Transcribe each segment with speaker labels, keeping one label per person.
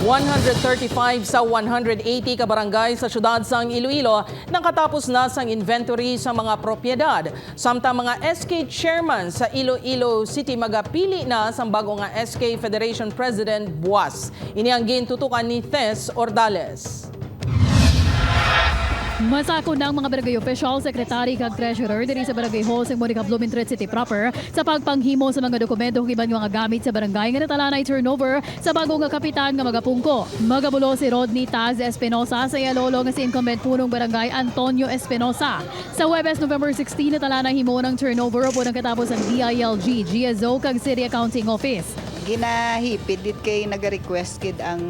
Speaker 1: 135 sa 180 kabarangay sa syudad sang Iloilo nakatapos na sang inventory sa mga propiedad. Samtang mga SK chairman sa Iloilo City magapili na sa bago nga SK Federation President buwas. Ini ang gintutukan ni Tess Ordales.
Speaker 2: Masako ng mga barangay official, secretary kag treasurer diri sa barangay hall sa Monica Blumentritt City proper sa pagpanghimo sa mga dokumento ug iban nga gamit sa barangay nga natala na turnover sa bago nga kapitan nga magapungko. Magabulo si Rodney Taz Espinosa sa lolo nga si incumbent punong barangay Antonio Espinosa. Sa Huwebes, November 16 natala na himo ng turnover po ng katapos ang DILG, GSO kag City Accounting Office.
Speaker 3: Ginahipid dit kay naga-request kid ang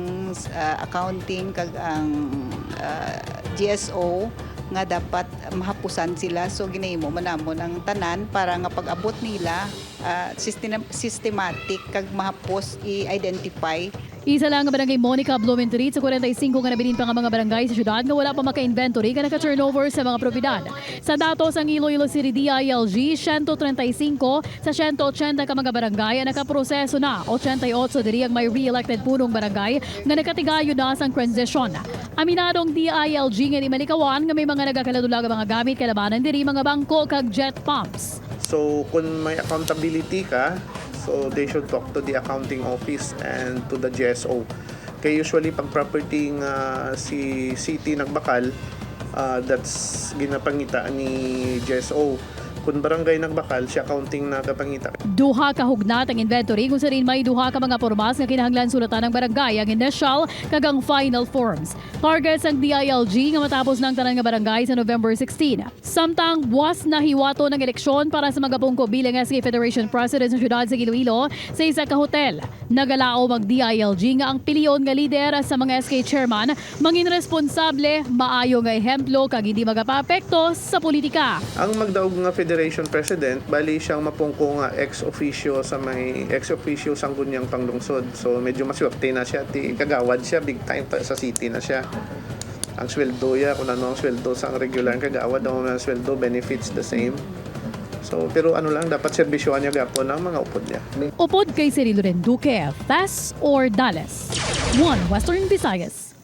Speaker 3: accounting kag ang GSO nga dapat mahapusan sila, so ginahimo manamon ang tanan para nga pag-abot nila systematic kag mahapos i-identify.
Speaker 2: Isa lang ang barangay Monica Blumentritt sa 45 nga nabilin pa nga mga barangay sa syudad nga wala pa maka-inventory nga naka-turnover sa mga propiedad. Sa datos ang Iloilo City DILG, 135 sa 180 ka mga barangay ang nakaproseso na, 88 diri ang may re-elected punong barangay nga nakatigayo na sang transition. Aminadong DILG nga di malikawan nga may mga nagakaladulag mga gamit kalabanan diri mga bangko kag jet pumps.
Speaker 4: So kung may accountability ka, so they should talk to the accounting office and to the GSO. Kaya usually pag property nga si city nagbakal, that's ginapangita ni GSO. Kung barangay nagbakal, si accounting na kapangita.
Speaker 2: Duha ka hugnat ang inventory kung sa rin may duha ka mga pormas nga kinahanglan sulatan ng barangay ang initial kag ang final forms. Targets ang DILG nga matapos ng tanan nga barangay sa November 16. Samtang buwas na hiwato ng eleksyon para sa magapungko bilang SK Federation President sa syudad sa Iloilo sa isa ka hotel. Nagalao mag DILG nga ang piliyon nga lider sa mga SK chairman mangin responsable, maayo nga ehemplo kag hindi magapapekto sa politika.
Speaker 4: Ang magdaog nga Federation President, bali siyang mapungko nga ex-officio sa may ex-officio sang gunyang panglungsod. So medyo maswerte na siya, kagawad siya, big time sa city na siya. Ang sweldo ya, kung ano ang sweldo sa regular kagawad, ang sweldo, benefits the same. So, pero ano lang, dapat serbisyohan niya gapo ng mga upod niya.
Speaker 2: Upod kay Cirilo Duque, Tess Ordales, 1 Western Visayas.